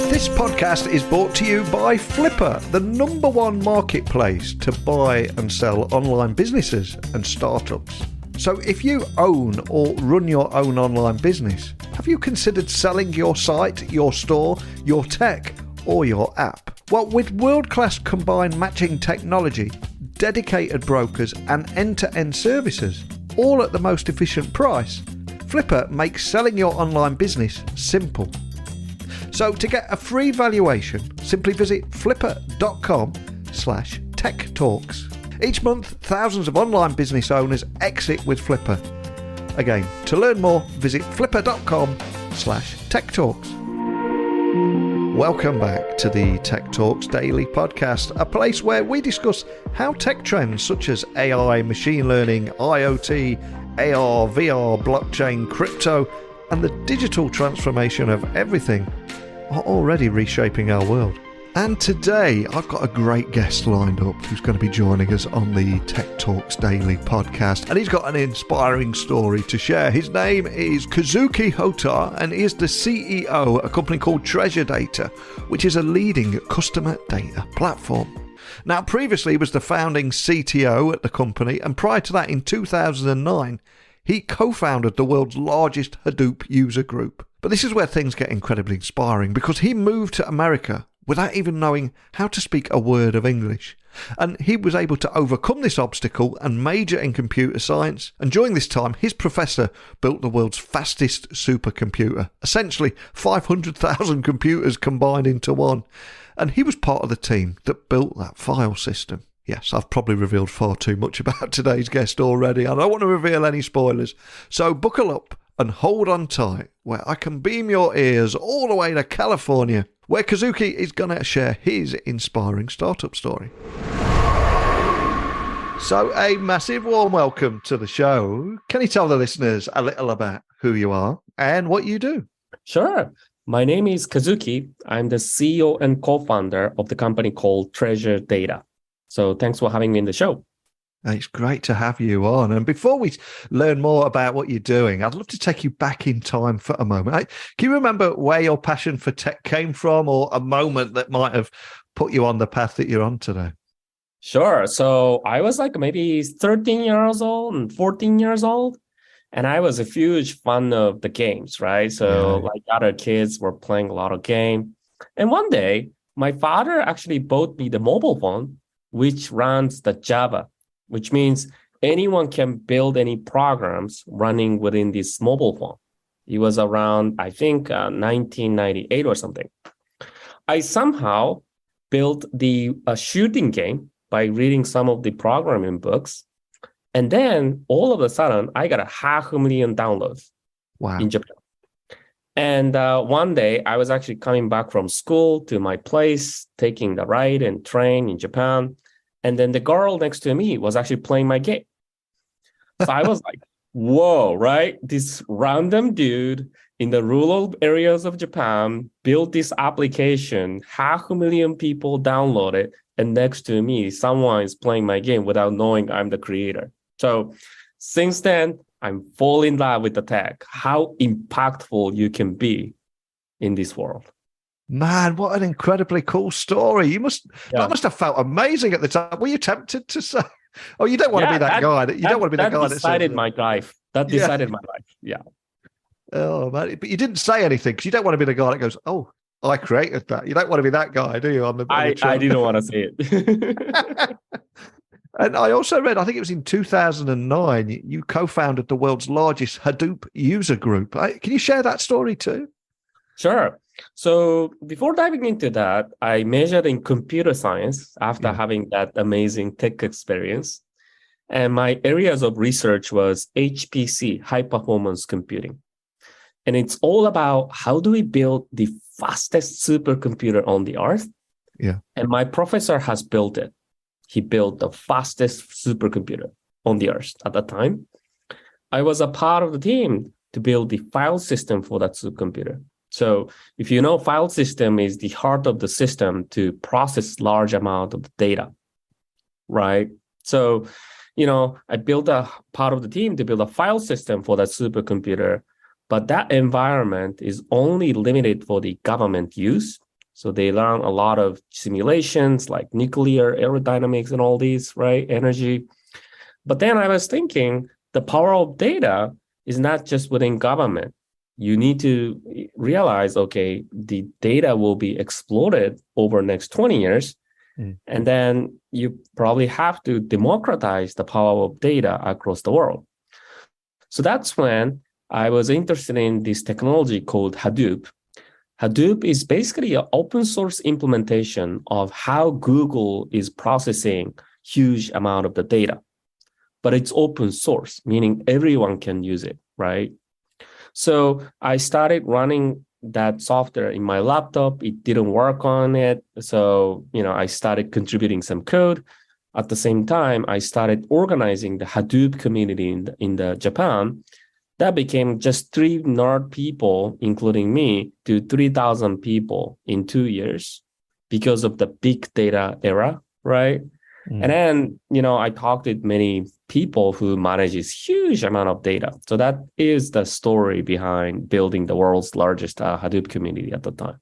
This podcast is brought to you by Flipper, the #1 marketplace to buy and sell online businesses and startups. So if you own or run your own online business, have you considered selling your site, your store, your tech, or your app? Well, with world-class combined matching technology, dedicated brokers, and end-to-end services, all at the most efficient price, Flipper makes selling your online business simple. So to get a free valuation, simply visit flipper.com/techtalks. Each month, thousands of online business owners exit with Flipper. Again, to learn more, visit flipper.com/techtalks. Welcome back to the Tech Talks Daily Podcast, a place where we discuss how tech trends such as AI, machine learning, IoT, AR, VR, blockchain, crypto, and the digital transformation of everything are already reshaping our world. And today I've got a great guest lined up who's going to be joining us on the Tech Talks Daily Podcast, and he's got an inspiring story to share. His name is Kazuki Ohta, and he is the CEO at a company called Treasure Data, which is a leading customer data platform. Now, previously he was the founding CTO at the company, and prior to that, in 2009, he co-founded the world's largest Hadoop User Group. But this is where things get incredibly inspiring, because he moved to America without even knowing how to speak a word of English. And he was able to overcome this obstacle and major in computer science. And during this time, his professor built the world's fastest supercomputer, essentially 500,000 computers combined into one. And he was part of the team that built that file system. Yes, I've probably revealed far too much about today's guest already. I don't want to reveal any spoilers. So buckle up and hold on tight, where I can beam your ears all the way to California, where Kazuki is going to share his inspiring startup story. So a massive warm welcome to the show. Can you tell the listeners a little about who you are and what you do? Sure. My name is Kazuki. I'm the CEO and co-founder of the company called Treasure Data. So thanks for having me in the show. It's great to have you on. And before we learn more about what you're doing, I'd love to take you back in time for a moment. Can you remember where your passion for tech came from, or a moment that might have put you on the path that you're on today? Sure. So I was like maybe 13 years old and 14 years old. And I was a huge fan of the games, right? So like other kids were playing a lot of games. And one day, my father actually bought me the mobile phone, which runs the Java, which means anyone can build any programs running within this mobile phone. It was around, I think, 1998 or something. I somehow built a shooting game by reading some of the programming books. And then all of a sudden, I got 500,000 downloads in Japan. And one day, I was actually coming back from school to my place, taking the ride and train in Japan. And then the girl next to me was actually playing my game. So I was like, whoa, right? This random dude in the rural areas of Japan built this application, 500,000 people download it, and next to me, someone is playing my game without knowing I'm the creator. So since then, I'm falling in love with the tech, how impactful you can be in this world. Man, what an incredibly cool story. That must have felt amazing at the time. Were you tempted to say, oh, you don't want to be that guy. You don't want to be that guy that decided my life. That decided my life. Yeah. Oh, man. But you didn't say anything because you don't want to be the guy that goes, oh, I created that. You don't want to be that guy, do you? I didn't want to say it. And I also read, I think it was in 2009, you co-founded the world's largest Hadoop User Group. Can you share that story too? Sure. So before diving into that, I majored in computer science after having that amazing tech experience. And my areas of research was HPC, high performance computing. And it's all about how do we build the fastest supercomputer on the earth? Yeah. And my professor has built it. He built the fastest supercomputer on the earth at that time. I was a part of the team to build the file system for that supercomputer. So if you know, file system is the heart of the system to process large amount of data, right? So, I built a part of the team to build a file system for that supercomputer, but that environment is only limited for the government use. So they learn a lot of simulations like nuclear aerodynamics and all these, right? Energy. But then I was thinking the power of data is not just within government. You need to realize, okay, the data will be exploded over the next 20 years. And then you probably have to democratize the power of data across the world. So that's when I was interested in this technology called Hadoop. Hadoop is basically an open source implementation of how Google is processing huge amount of the data. But it's open source, meaning everyone can use it, right? So I started running that software in my laptop. It didn't work on it. So, I started contributing some code. At the same time, I started organizing the Hadoop community in the Japan. That became just 3 nerd people, including me, to 3,000 people in 2 years because of the big data era, right? And then, I talked with many people who manage this huge amount of data. So that is the story behind building the world's largest Hadoop community at the time.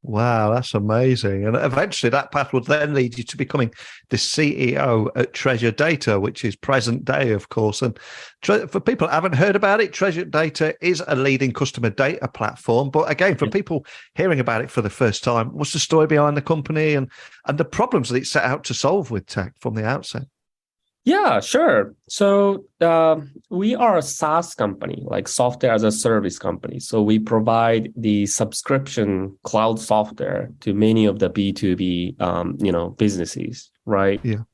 Wow, that's amazing. And eventually that path would then lead you to becoming the CEO at Treasure Data, which is present day, of course. And for people that haven't heard about it, Treasure Data is a leading customer data platform. But again, for people hearing about it for the first time, what's the story behind the company and the problems that it set out to solve with tech from the outset? Yeah, sure. So we are a SaaS company, like software as a service company. So we provide the subscription cloud software to many of the B2B, businesses, right? Yeah.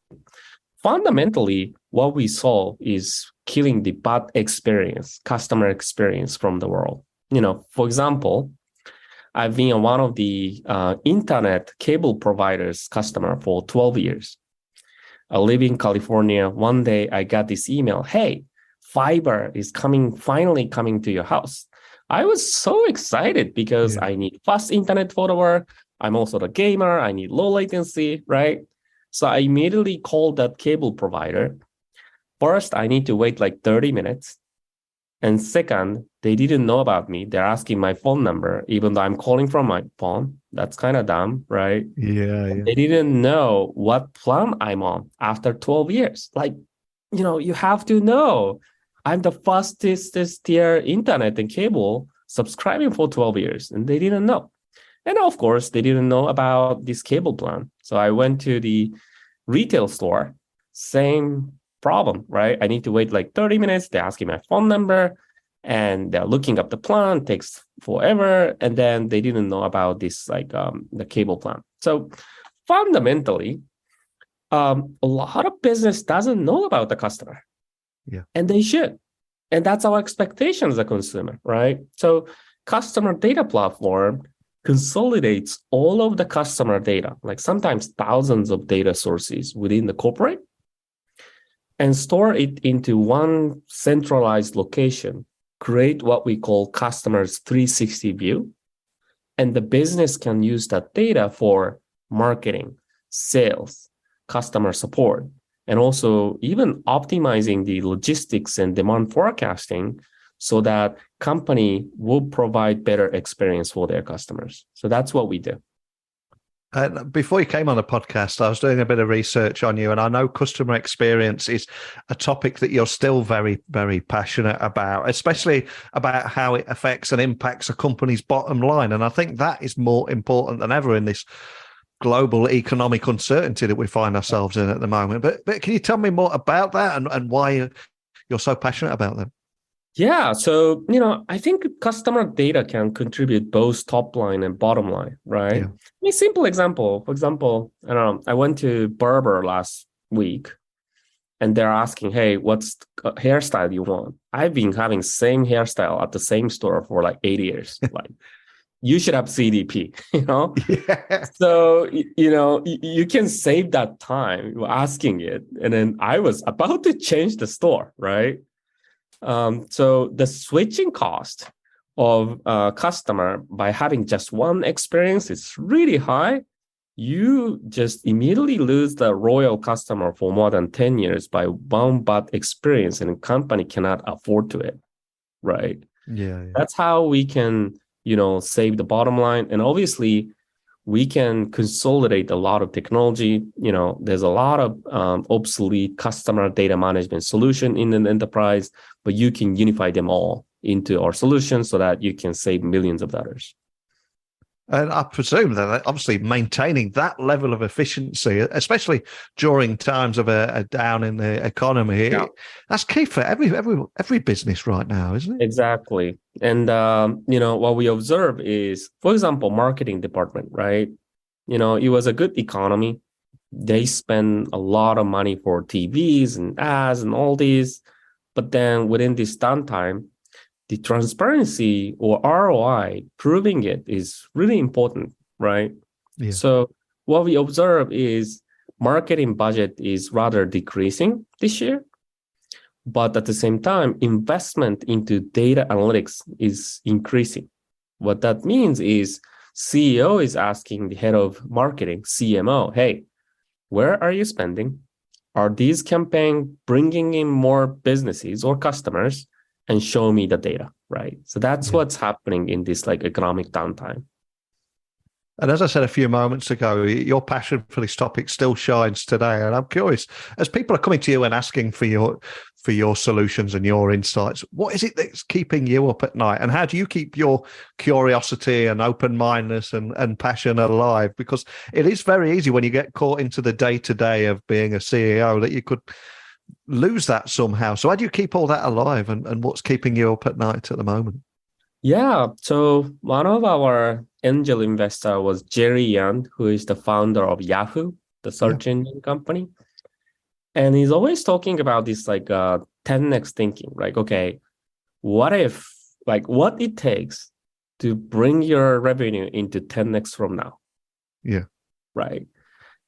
Fundamentally, what we solve is killing the bad experience, customer experience from the world. For example, I've been one of the internet cable providers customer for 12 years. I live in California. One day I got this email, hey, fiber is finally coming to your house. I was so excited because I need fast internet for the work. I'm also the gamer. I need low latency, right? So I immediately called that cable provider. First, I need to wait like 30 minutes. And second, they didn't know about me. They're asking my phone number, even though I'm calling from my phone. That's kind of dumb, right? Yeah. They didn't know what plan I'm on after 12 years. Like, you have to know I'm the fastest tier internet and cable subscribing for 12 years. And they didn't know. And of course, they didn't know about this cable plan. So I went to the retail store, same problem, right? I need to wait like 30 minutes. They're asking my phone number and they're looking up the plan, takes forever. And then they didn't know about this, like the cable plan. So fundamentally, a lot of business doesn't know about the customer. Yeah. And they should. And that's our expectation as a consumer, right? So customer data platform consolidates all of the customer data, like sometimes thousands of data sources within the corporate, and store it into one centralized location, create what we call customers 360 view. And the business can use that data for marketing, sales, customer support, and also even optimizing the logistics and demand forecasting so that company will provide better experience for their customers. So that's what we do. Before you came on the podcast, I was doing a bit of research on you, and I know customer experience is a topic that you're still very, very passionate about, especially about how it affects and impacts a company's bottom line. And I think that is more important than ever in this global economic uncertainty that we find ourselves in at the moment. But can you tell me more about that and why you're so passionate about that? Yeah. So, I think customer data can contribute both top line and bottom line, right? Yeah. Simple example. For example, I went to barber last week and they're asking, hey, what's the hairstyle you want? I've been having same hairstyle at the same store for like 8 years. Like, you should have CDP, Yeah. So, you can save that time asking it. And then I was about to change the store, right? So the switching cost of a customer by having just one experience is really high. You just immediately lose the loyal customer for more than 10 years by one bad experience, and a company cannot afford to it, right? Yeah. That's how we can, save the bottom line. And obviously, we can consolidate a lot of technology. There's a lot of obsolete customer data management solution in an enterprise, but you can unify them all into our solution so that you can save millions of dollars. And I presume that obviously maintaining that level of efficiency, especially during times of a down in the economy, that's key for every business right now, isn't it? Exactly. And, what we observe is, for example, marketing department, right? It was a good economy. They spend a lot of money for TVs and ads and all these. But then within this downtime, the transparency or ROI, proving it is really important, right? Yeah. So what we observe is marketing budget is rather decreasing this year. But at the same time, investment into data analytics is increasing. What that means is CEO is asking the head of marketing, CMO, hey, where are you spending? Are these campaigns bringing in more businesses or customers? And show me the data, right? So that's what's happening in this economic downtime. And as I said a few moments ago, your passion for this topic still shines today. And I'm curious, as people are coming to you and asking for your solutions and your insights, what is it that's keeping you up at night? And how do you keep your curiosity and open-mindedness and passion alive? Because it is very easy when you get caught into the day-to-day of being a CEO that you could lose that somehow. So how do you keep all that alive, and what's keeping you up at night at the moment? Yeah, so one of our angel investor was Jerry Yang, who is the founder of Yahoo, the search engine company. And he's always talking about this 10x thinking, right? Okay, what if, what it takes to bring your revenue into 10x from now? Yeah. Right.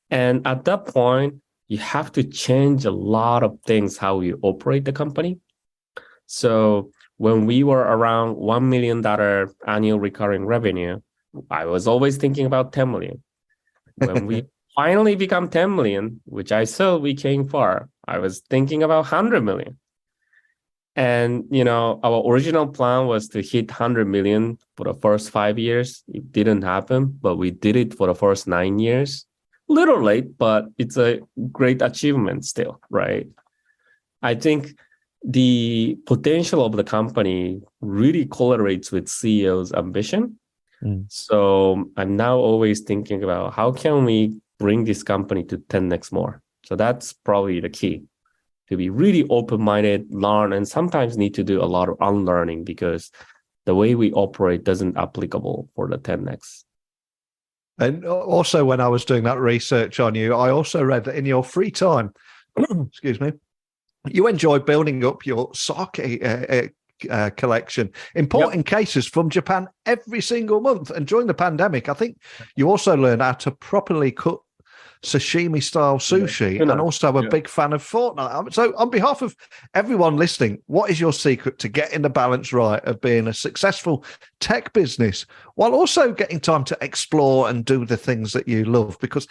And at that point, you have to change a lot of things, how you operate the company. So when we were around $1 million annual recurring revenue, I was always thinking about 10 million. When we finally become 10 million, which I saw we came far, I was thinking about 100 million. And, our original plan was to hit 100 million for the first 5 years. It didn't happen, but we did it for the first 9 years. Little late, but it's a great achievement still, right? I think the potential of the company really correlates with CEO's ambition. So I'm now always thinking about how can we bring this company to 10x more. So that's probably the key, to be really open-minded, learn, and sometimes need to do a lot of unlearning because the way we operate doesn't applicable for the 10x. And also, when I was doing that research on you, I also read that in your free time, excuse me, you enjoy building up your sake collection, importing cases from Japan every single month. And during the pandemic, I think you also learned how to properly cook sashimi style sushi, and also a big fan of Fortnite. So on behalf of everyone listening, what is your secret to getting the balance right of being a successful tech business while also getting time to explore and do the things that you love? Because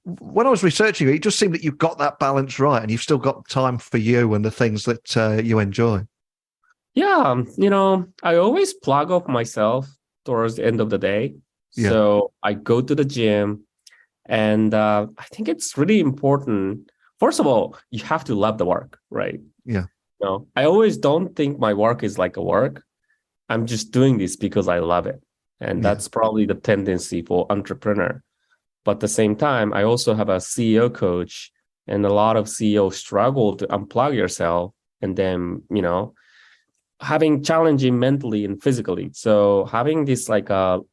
when I was researching it just seemed that you've got that balance right and you've still got time for you and the things that you enjoy. Yeah, I always plug off myself towards the end of the day. So I go to the gym. And I think it's really important. First of all, you have to love the work, right? Yeah. I always don't think my work is like a work. I'm just doing this because I love it. And that's probably the tendency for entrepreneur. But at the same time, I also have a CEO coach, and a lot of CEOs struggle to unplug yourself and then, having challenging mentally and physically. So having this 1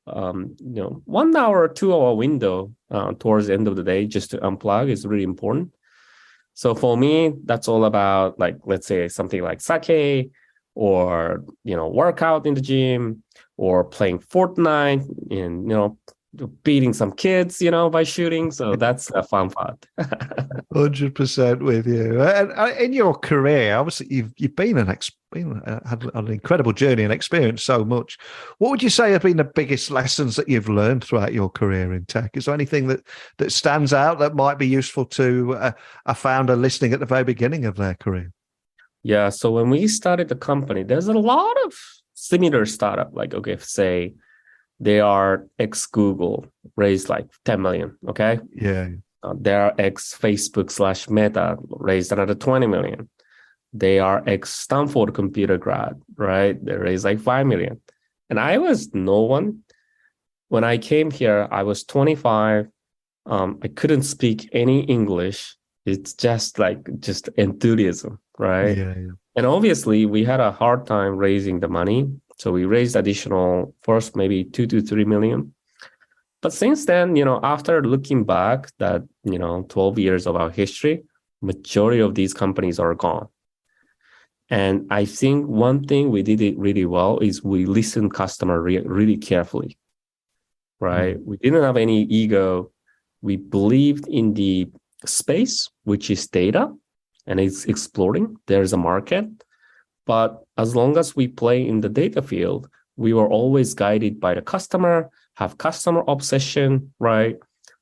hour or 2 hour window towards the end of the day just to unplug is really important. So for me, that's all about let's say something like sake or, workout in the gym or playing Fortnite and, beating some kids, by shooting. So that's a fun part. 100% with you. And in your career, obviously, you've been had an incredible journey and experienced so much. What would you say have been the biggest lessons that you've learned throughout your career in tech? Is there anything that stands out that might be useful to a founder listening at the very beginning of their career? Yeah. So when we started the company, there's a lot of similar startup. Say they are ex-Google raised like 10 million. Okay. Yeah. Their ex Facebook / Meta raised another 20 million. They are ex Stanford computer grad, right? They raised like 5 million. And I was no one. When I came here, I was 25. I couldn't speak any English. It's just enthusiasm, right? Yeah. And obviously, we had a hard time raising the money. So we raised additional first, maybe 2 to 3 million. But since then, after looking back that, 12 years of our history, majority of these companies are gone. And I think one thing we did it really well is we listened customer really carefully, right? We didn't have any ego. We believed in the space, which is data, and it's exploring. There's a market. But as long as we play in the data field, we were always guided by the customer, have customer obsession, right?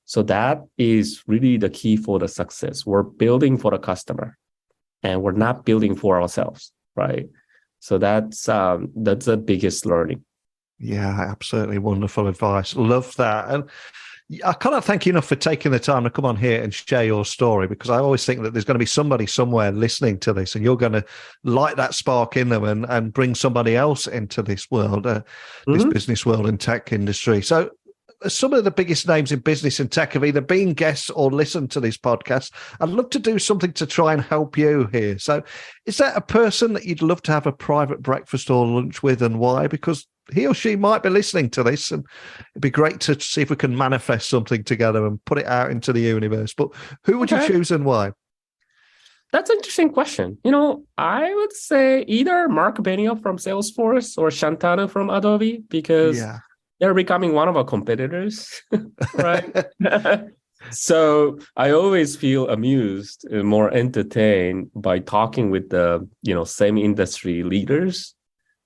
So that is really the key for the success. We're building for the customer, and we're not building for ourselves, right? So that's the biggest learning. Yeah, absolutely wonderful advice. Love that. And I cannot thank you enough for taking the time to come on here and share your story, because I always think that there's going to be somebody somewhere listening to this, and you're going to light that spark in them and bring somebody else into this world, this business world and tech industry. So some of the biggest names in business and tech have either been guests or listened to this podcast. I'd love to do something to try and help you here. So is that a person that you'd love to have a private breakfast or lunch with, and why? Because he or she might be listening to this, and it'd be great to see if we can manifest something together and put it out into the universe. But who would you choose and why? That's an interesting question. I would say either Mark Benioff from Salesforce or Shantanu from Adobe, because they're becoming one of our competitors, right? So I always feel amused and more entertained by talking with the, same industry leaders.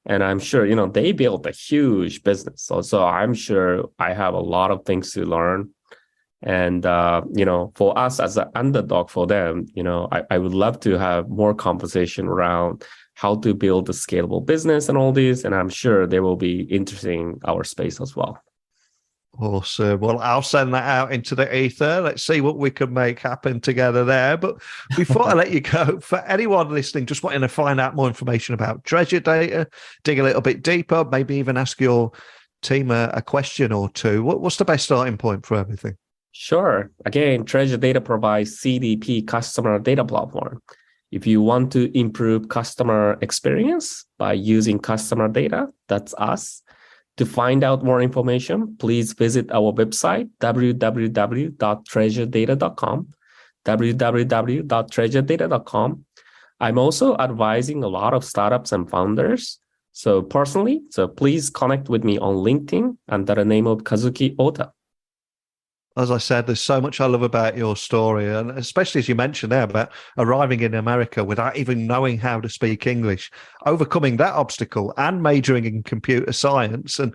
And I'm sure, they built a huge business. So I'm sure I have a lot of things to learn. And, for us as an underdog for them, I would love to have more conversation around how to build a scalable business and all this. And I'm sure they will be interested in our space as well. Awesome. Well, I'll send that out into the ether. Let's see what we can make happen together there. But before I let you go, for anyone listening, just wanting to find out more information about Treasure Data, dig a little bit deeper, maybe even ask your team a question or two, what's the best starting point for everything? Sure. Again, Treasure Data provides CDP, customer data platform. If you want to improve customer experience by using customer data, that's us. To find out more information, please visit our website, www.treasuredata.com, www.treasuredata.com. I'm also advising a lot of startups and founders. So please connect with me on LinkedIn under the name of Kazuki Ohta. As I said, there's so much I love about your story, and especially as you mentioned there about arriving in America without even knowing how to speak English, overcoming that obstacle and majoring in computer science. And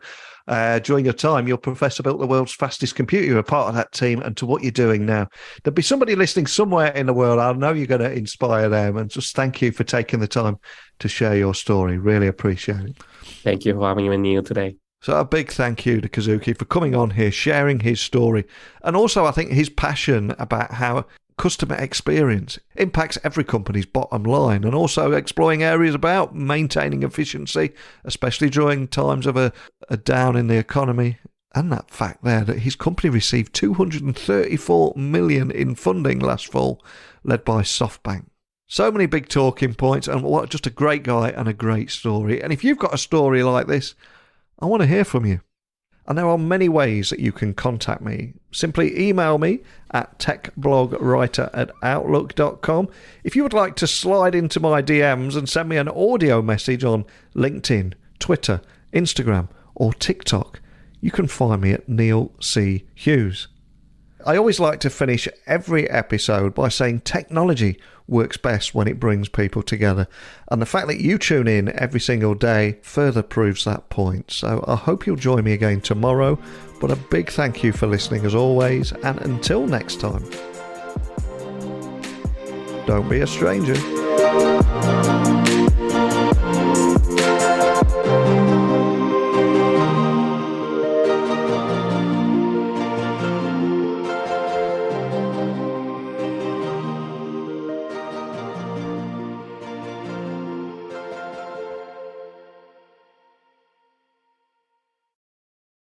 during your time, your professor built the world's fastest computer. You're a part of that team, and to what you're doing now. There'll be somebody listening somewhere in the world. I know you're going to inspire them, and just thank you for taking the time to share your story. Really appreciate it. Thank you for having me today. So a big thank you to Kazuki for coming on here, sharing his story, and also I think his passion about how customer experience impacts every company's bottom line, and also exploring areas about maintaining efficiency, especially during times of a down in the economy. And that fact there that his company received $234 million in funding last fall, led by SoftBank. So many big talking points, and what just a great guy and a great story. And if you've got a story like this, I want to hear from you. And there are many ways that you can contact me. Simply email me at techblogwriter@outlook.com. If you would like to slide into my DMs and send me an audio message on LinkedIn, Twitter, Instagram, or TikTok, you can find me at Neil C. Hughes. I always like to finish every episode by saying technology works best when it brings people together. And the fact that you tune in every single day further proves that point. So I hope you'll join me again tomorrow. But a big thank you for listening as always. And until next time, don't be a stranger.